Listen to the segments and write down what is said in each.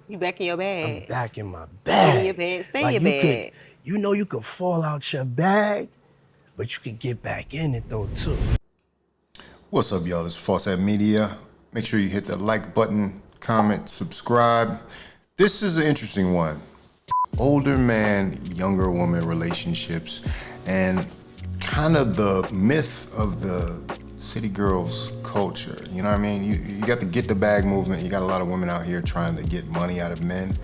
You back in your bag. I'm back in my bag. Get in your bag. Stay like in your bag. You could fall out your bag, but you could get back in it though too. What's up, y'all? It's Faucette Media. Make sure you hit the like button, comment, subscribe. This is an interesting one. Older man, younger woman relationships, and kind of the myth of the city girls culture. You know what I mean? You got the get the bag movement. You got a lot of women out here trying to get money out of men.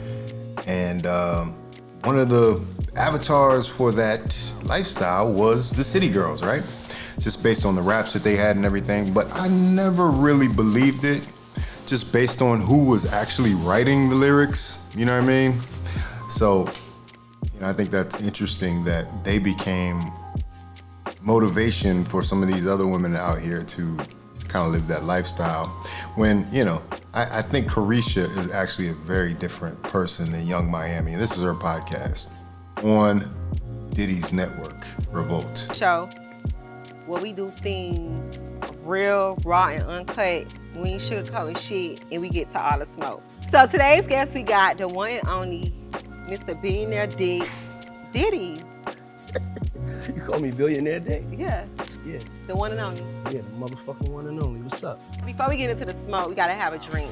And one of the avatars for that lifestyle was the city girls, right? Just based on the raps that they had and everything. But I never really believed it, just based on who was actually writing the lyrics. You know what I mean? So, I think that's interesting that they became motivation for some of these other women out here to kind of live that lifestyle. When, I think Careesha is actually a very different person than Young Miami. And this is her podcast on Diddy's network, Revolt. Show where we do things real, raw, and uncut. We ain't sugarcoating shit, and we get to all the smoke. So today's guest, we got the one and only Mr. Billionaire Diddy. You call me Billionaire Dick? Yeah. Yeah. The one and only. Yeah, the motherfucking one and only. What's up? Before we get into the smoke, we gotta have a drink.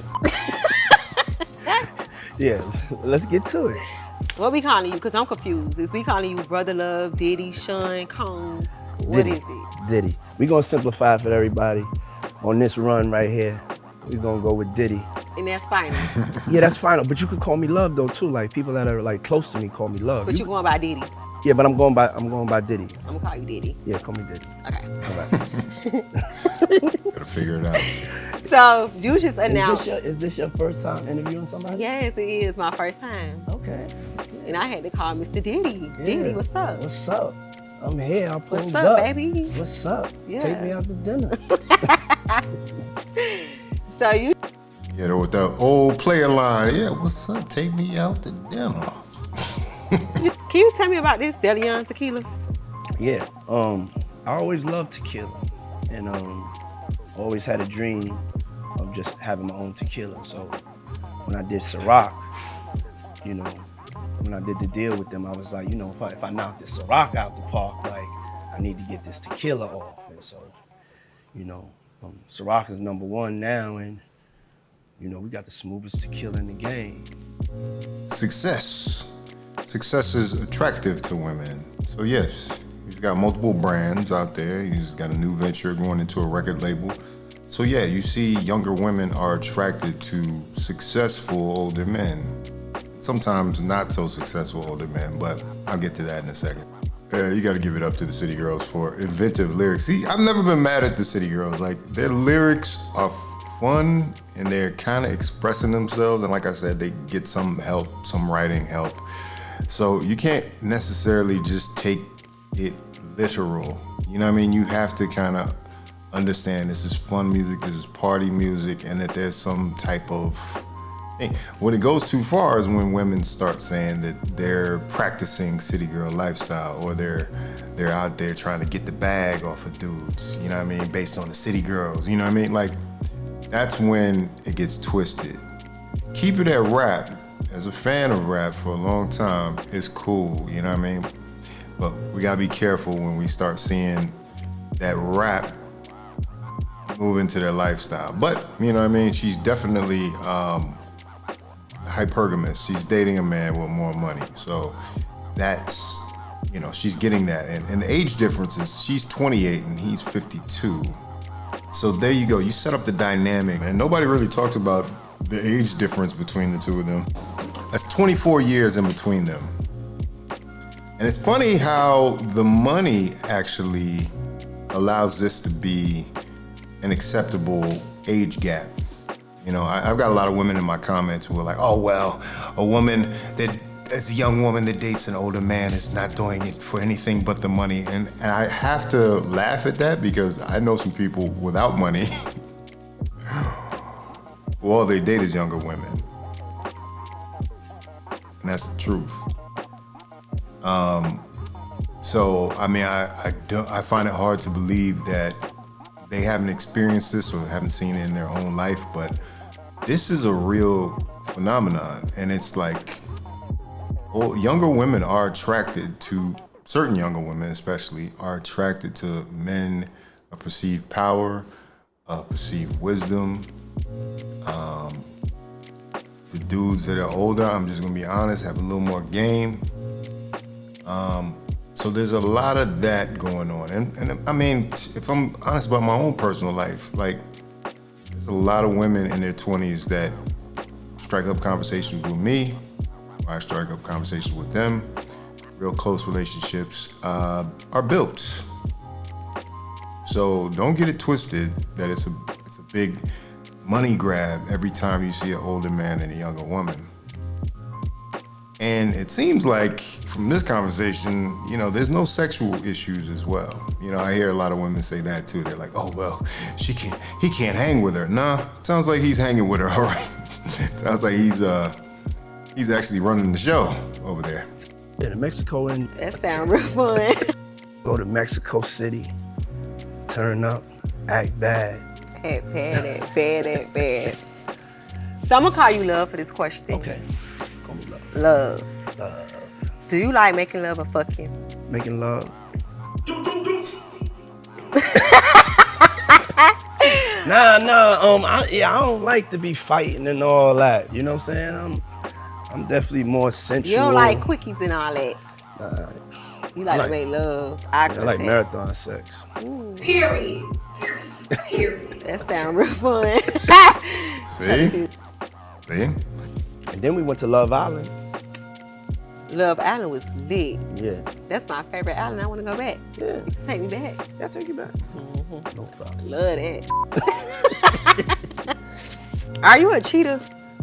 Yeah, let's get to it. What we calling you? Because I'm confused. Is we calling you Brother Love, Diddy, Sean, Combs? What is it? Diddy. We're gonna simplify it for everybody. On this run right here, we're gonna go with Diddy. And that's final. Yeah, that's final. But you could call me Love though too. Like people that are like close to me call me Love. But you going by Diddy? Yeah, but I'm going by Diddy. I'm gonna call you Diddy. Yeah, call me Diddy. Okay. All right. Gotta figure it out. So you just announced. Is this your first time interviewing somebody? Yes, it is my first time. Okay. And I had to call Mr. Diddy. Yeah. Diddy, what's up? What's up? I'm here. I'll pull What's up, baby? What's up? Yeah. Take me out to dinner. So you. Yeah, with that old player line. Yeah, what's up? Take me out to dinner. Can you tell me about this Deleon tequila? Yeah. I always loved tequila, and always had a dream of just having my own tequila. So when I did Ciroc, when I did the deal with them, I was like, if I knock this Ciroc out the park, like I need to get this tequila off. And so, Ciroc is #1 now, and we got the smoothest tequila in the game. Success is attractive to women. So yes, he's got multiple brands out there. He's got a new venture going into a record label. So yeah, you see younger women are attracted to successful older men. Sometimes not so successful older men, but I'll get to that in a second. You gotta give it up to the City Girls for inventive lyrics. See, I've never been mad at the City Girls. Like, their lyrics are fun and they're kind of expressing themselves. And like I said, they get some help, some writing help. So you can't necessarily just take it literal. You know what I mean? You have to kind of understand this is fun music, this is party music, and that there's some type of thing. When it goes too far is when women start saying that they're practicing city girl lifestyle, or they're out there trying to get the bag off of dudes, you know what I mean, based on the city girls, you know what I mean? Like, that's when it gets twisted. Keep it at rap. As a fan of rap for a long time, it's cool, you know what I mean? But we gotta be careful when we start seeing that rap move into their lifestyle. But, you know what I mean, she's definitely hypergamous. She's dating a man with more money. So that's, she's getting that. And the age difference is she's 28 and he's 52. So there you go. You set up the dynamic. And nobody really talks about the age difference between the two of them. That's 24 years in between them. And it's funny how the money actually allows this to be an acceptable age gap. I've got a lot of women in my comments who are like, oh, well, a woman as a young woman that dates an older man is not doing it for anything but the money. And I have to laugh at that because I know some people without money who all they date is younger women. And that's the truth. So, I mean, I find it hard to believe that they haven't experienced this or haven't seen it in their own life, but this is a real phenomenon, and it's like, younger women are attracted to, certain younger women especially, are attracted to men of perceived power, perceived wisdom. The dudes that are older, I'm just gonna be honest, have a little more game. So there's a lot of that going on. And I mean, if I'm honest about my own personal life, like, there's a lot of women in their 20s that strike up conversations with me, or I strike up conversations with them. Real close relationships are built. So don't get it twisted that it's a big money grab every time you see an older man and a younger woman. And it seems like from this conversation, you know, there's no sexual issues as well. You know, I hear a lot of women say that too. They're like, oh, well, he can't hang with her. Nah, sounds like he's hanging with her, all right. Sounds like he's actually running the show over there. Yeah, to Mexico and That sounds real fun. go to Mexico City, turn up, act bad. Bad. So I'm gonna call you Love for this question. Okay, call me love. Love. Do you like making love or fucking? Making love. I don't like to be fighting and all that. You know what I'm saying? I'm definitely more sensual. You don't like quickies and all that. You like to make love. I like marathon sex. Ooh. Period. That sounds real fun. See? And then we went to Love Island. Love Island was lit. Yeah. That's my favorite island. I want to go back. Yeah. You can take me back. I'll take you back. Mm-hmm. No problem. Love that. Are you a cheater?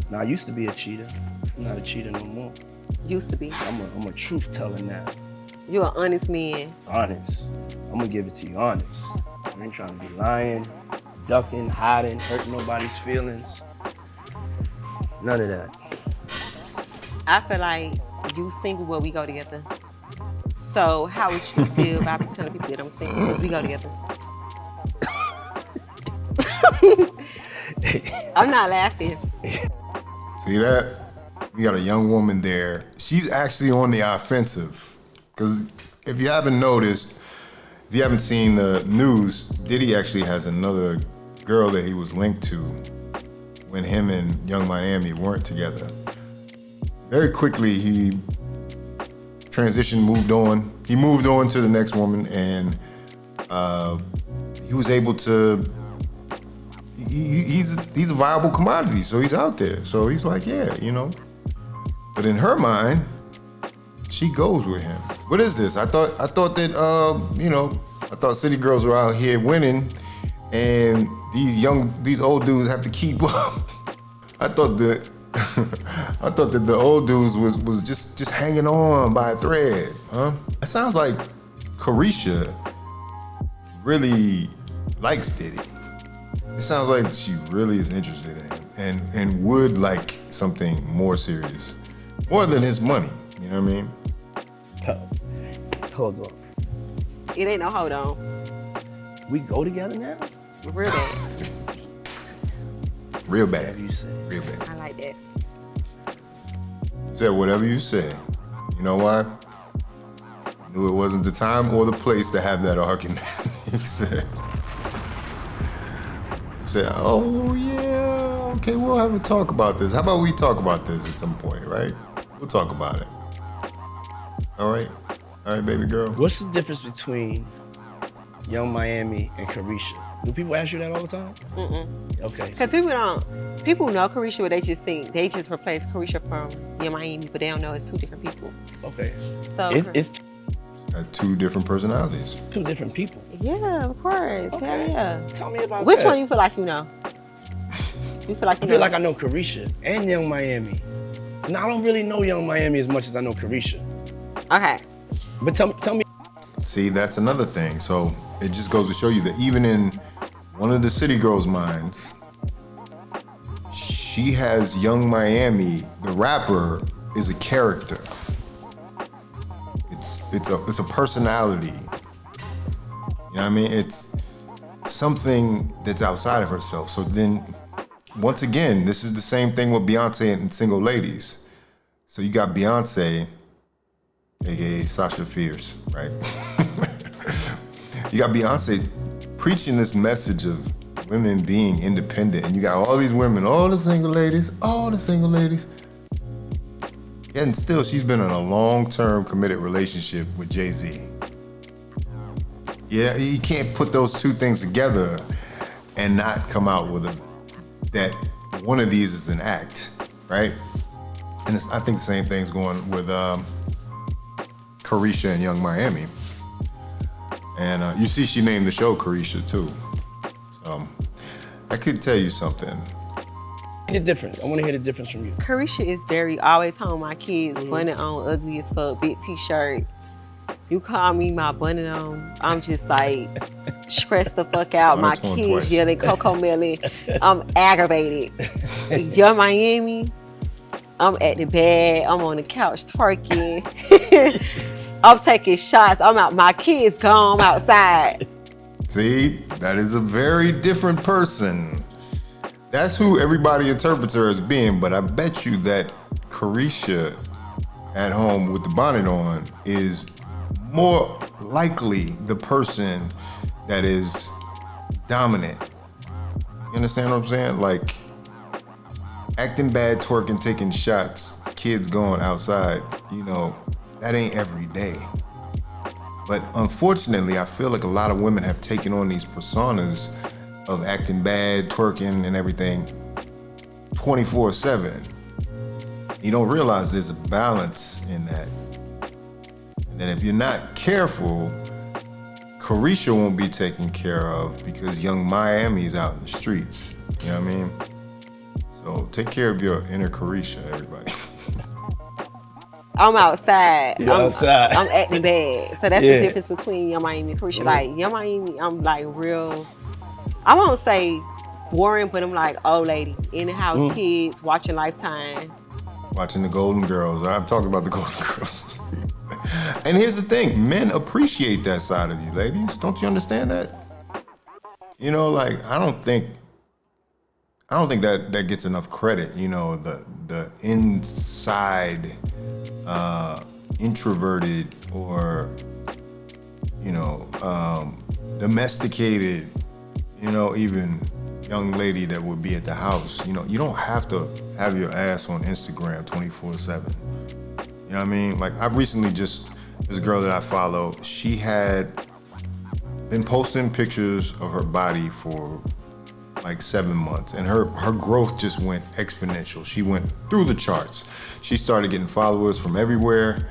No, I used to be a cheater. I'm not a cheater no more. Used to be. I'm a truth teller now. You're an honest man. Honest. I'm gonna give it to you honest. I ain't trying to be lying, ducking, hiding, hurting nobody's feelings. None of that. I feel like you single, but we go together. So how would you feel about me telling people that I'm single because we go together? I'm not laughing. See that? We got a young woman there. She's actually on the offensive. Because if you haven't noticed, if you haven't seen the news, Diddy actually has another girl that he was linked to when him and Young Miami weren't together. Very quickly, he transitioned, moved on. He moved on to the next woman, and he was able to, he's a viable commodity, so he's out there. So he's like, yeah, you know. But in her mind, she goes with him. What is this? I thought that, you know, I thought city girls were out here winning, and these old dudes have to keep up. I thought that the old dudes was just hanging on by a thread, huh? It sounds like Careesha really likes Diddy. It sounds like she really is interested in him and would like something more serious, more than his money. You know what I mean? Hold on. It ain't no hold on. We go together now? Real bad. Real bad. Whatever you say. Real bad. I like that. Said whatever you said. You know why? Knew it wasn't the time or the place to have that argument. He said, oh yeah, okay, we'll have a talk about this. How about we talk about this at some point, right? We'll talk about it. All right, baby girl. What's the difference between Young Miami and Careesha? Do people ask you that all the time? Okay. Because people know Careesha, but they just replace Careesha from Young Miami, but they don't know it's two different people. Okay. So It's Two different personalities. two different people. yeah, of course. Okay. Hell yeah. Tell me about Which that. one you feel like you know? You feel like you I know? feel like I know Careesha and Young Miami. Now I don't really know Young Miami as much as I know Careesha. Okay. But tell me. See, that's another thing. So it just goes to show you that even in one of the city girls' minds, she has Young Miami, the rapper, is a character. It's a personality. You know what I mean? It's something that's outside of herself. So then once again, this is the same thing with Beyonce and single ladies. So you got Beyonce, aka Sasha Fierce, right? You got Beyonce preaching this message of women being independent, and you got all these women, all the single ladies. Yeah, and still she's been in a long-term committed relationship with Jay-Z. Yeah, you can't put those two things together and not come out with that one of these is an act, right? And I think the same thing's going with Careesha and Young Miami. And you see she named the show Careesha too. So I could tell you something. The difference. I want to hear the difference from you. Careesha is very always home my kids, bunny on, ugly as fuck, big t-shirt. You call me my bunny on, I'm just like stressed the fuck out. My kids twice. Yelling Coco Melon. I'm aggravated. Young Miami, I'm at the bed, I'm on the couch twerking. I'm taking shots. I'm out. My kids gone. I'm outside. See, that is a very different person. That's who everybody interprets her as being. But I bet you that Careesha at home with the bonnet on is more likely the person that is dominant. You understand what I'm saying? Like acting bad, twerking, taking shots, kids going outside. You know. That ain't every day. But unfortunately, I feel like a lot of women have taken on these personas of acting bad, twerking, and everything 24/7. You don't realize there's a balance in that. And that if you're not careful, Careesha won't be taken care of because Young Miami is out in the streets. You know what I mean? So take care of your inner Careesha, everybody. I'm outside. Outside. I'm at the bed. So that's the difference between Young Miami and Careesha. Like Young Miami, I'm like real, I won't say boring, but I'm like old lady. In the house, kids, watching Lifetime. Watching the Golden Girls. I've talked about the Golden Girls. And here's the thing, men appreciate that side of you, ladies. Don't you understand that? You know, like I don't think that gets enough credit, you know, the inside introverted or, you know, domesticated, you know, even young lady that would be at the house. You know, you don't have to have your ass on Instagram 24/7. You know what I mean? Like I've recently there's a girl that I follow, she had been posting pictures of her body for like 7 months, and her growth just went exponential. She went through the charts. She started getting followers from everywhere.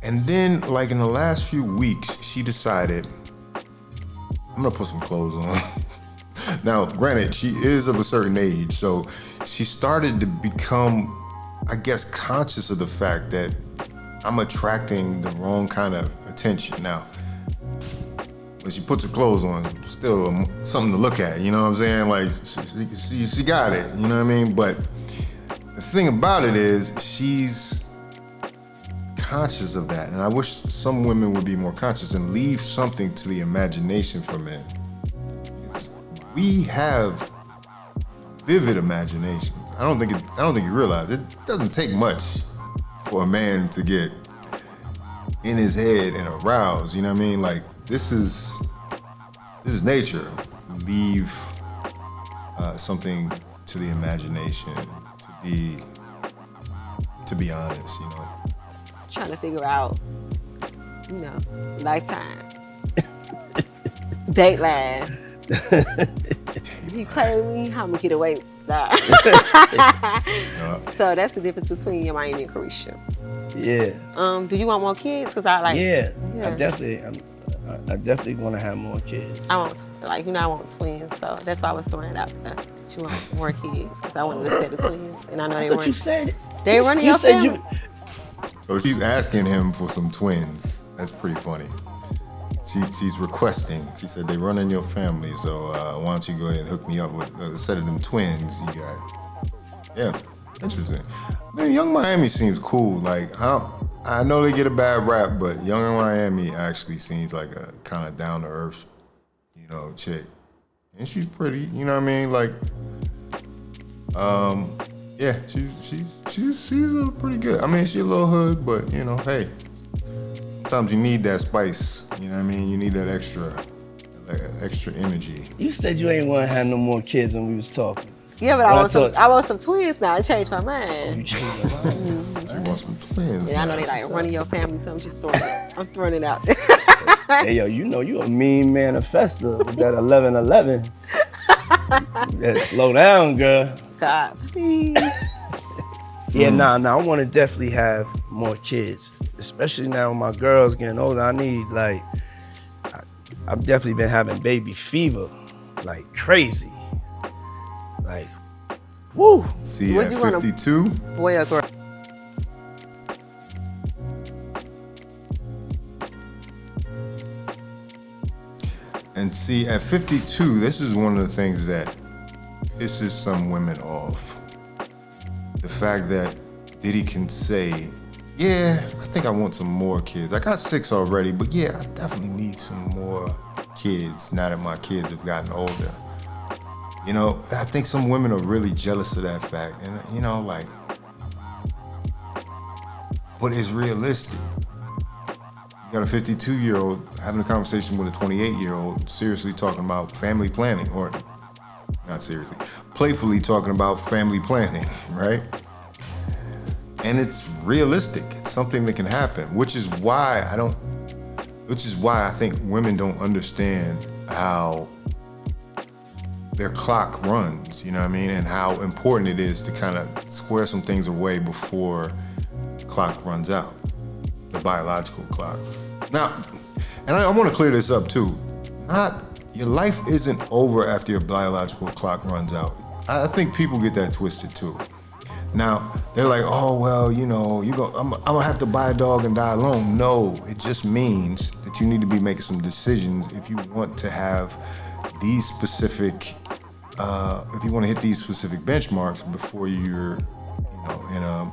And then like in the last few weeks, she decided, I'm gonna put some clothes on. Now, granted, she is of a certain age, so she started to become, I guess, conscious of the fact that I'm attracting the wrong kind of attention. Now, when she puts her clothes on, still something to look at, you know what I'm saying? Like, she got it, you know what I mean? But the thing about it is, she's conscious of that. And I wish some women would be more conscious and leave something to the imagination for men. We have vivid imaginations. I don't think you realize it doesn't take much for a man to get in his head and aroused, you know what I mean? Like, this is nature. Leave something to the imagination to be honest, you know. Trying to figure out, you know, Lifetime, Dateline. If you play with me, I'm gonna get away. Nah. So that's the difference between your Miami and Careesha. Yeah. Do you want more kids? Cause I like. Yeah. I definitely want to have more kids. I want twins, so that's why I was throwing it out there. You want more kids? Cause I wanted to set the twins, and I know they weren't. You said they running your family. So she's asking him for some twins. That's pretty funny. She's requesting. She said they run in your family, so why don't you go ahead and hook me up with a set of them twins you got? Yeah, interesting. Man, Young Miami seems cool. Like I know they get a bad rap, but Young Miami actually seems like a kind of down to earth, you know, chick. And she's pretty. You know what I mean? Like Yeah, she's pretty good. I mean, she a little hood, but you know, hey, sometimes you need that spice. You know what I mean? You need that extra energy. You said you ain't want to have no more kids when we was talking. Yeah, but I want some twins now. I changed my You mind. changed your mind. You want some twins? Yeah, I know they like running your family, so I'm throwing it out there. Hey, yo, you know you a mean manifester with that 1111. Yeah, slow down, girl. God, please. Yeah, nah, I want to definitely have more kids, especially now my girl's getting older. I've definitely been having baby fever, like crazy. Like, woo. See, What at you wanna- 52, Boy or girl? and see, at 52, this is one of the things that pisses some women off. The fact that Diddy can say, yeah, I think I want some more kids. I got 6 already, but yeah, I definitely need some more kids now that my kids have gotten older. You know, I think some women are really jealous of that fact. And, you know, like, but it's realistic. You got a 52-year-old having a conversation with a 28-year-old, seriously talking about family planning, or not seriously, playfully talking about family planning, right? And it's realistic. It's something that can happen, which is why I think women don't understand how their clock runs, you know what I mean? And how important it is to kind of square some things away before the clock runs out, the biological clock. Now, and I want to clear this up too. Your life isn't over after your biological clock runs out. I think people get that twisted too. Now, they're like, oh, well, you know, I'm gonna have to buy a dog and die alone. No, it just means that you need to be making some decisions if you want to have these specific, if you want to hit these specific benchmarks before you're, you know,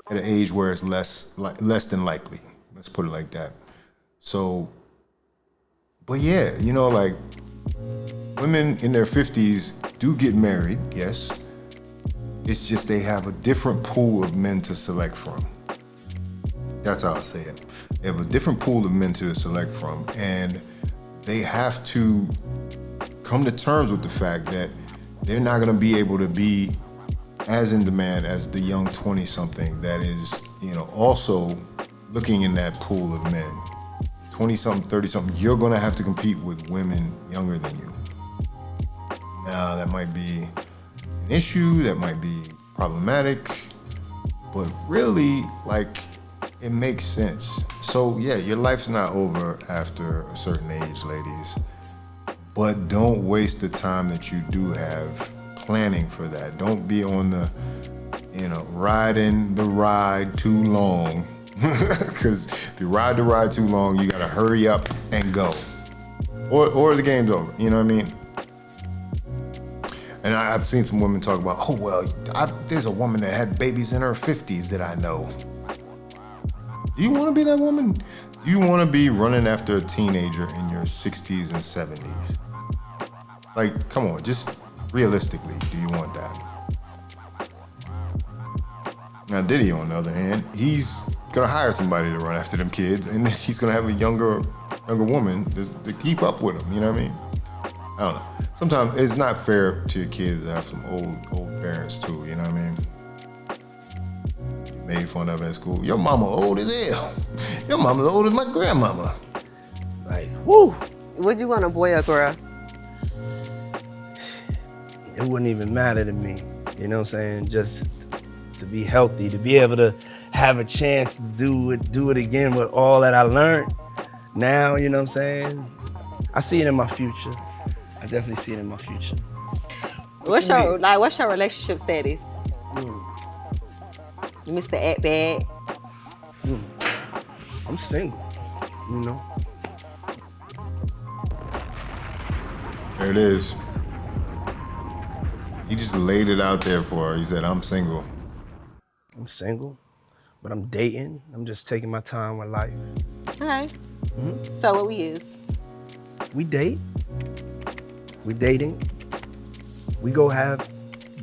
at an age where it's less than likely. Let's put it like that. So, but yeah, you know, like, women in their 50s do get married, yes. It's just they have a different pool of men to select from. That's how I say it. They have a different pool of men to select from, and they have to come to terms with the fact that they're not gonna be able to be as in demand as the young 20-something that is, you know, also looking in that pool of men. 20-something, 30-something, you're gonna have to compete with women younger than you. Now, that might be an issue, that might be problematic, but really, like, it makes sense. So yeah, your life's not over after a certain age, ladies, but don't waste the time that you do have planning for that. Don't be on the, you know, riding the ride too long, because if you ride the ride too long, you gotta hurry up and go, or the game's over, you know what I mean? And I've seen some women talk about, oh, well, there's a woman that had babies in her 50s that I know. Do you want to be that woman? Do you want to be running after a teenager in your 60s and 70s? Like, come on, just realistically, do you want that? Now, Diddy, on the other hand, he's going to hire somebody to run after them kids, and then he's going to have a younger woman to keep up with him, you know what I mean? I don't know. Sometimes it's not fair to your kids to have some old parents too, you know what I mean? You made fun of at school. Your mama old as hell. Your mama's old as my grandmama. Like, woo. Would you want a boy or girl? It wouldn't even matter to me, you know what I'm saying? Just to be healthy, to be able to have a chance to do it again with all that I learned now, you know what I'm saying? I see it in my future. I definitely see it in my future. What's your relationship status? You Mr. Act Bad? I'm single, you know? There it is. He just laid it out there for her. He said, I'm single. I'm single, but I'm dating. I'm just taking my time with life. All right. So what we is? We date. We dating. We go have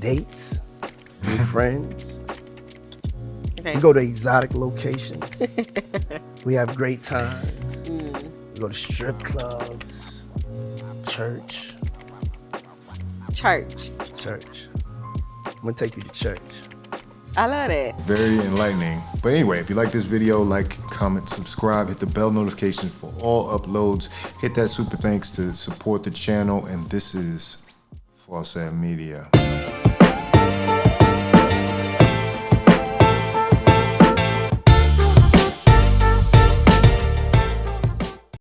dates, new friends. Okay. We go to exotic locations. We have great times. We go to strip clubs, church. Church. I'm gonna take you to church. I love that. Very enlightening. But anyway, if you like this video, like, comment, subscribe, hit the bell notification for all uploads. Hit that super thanks to support the channel. And this is Faucette Media.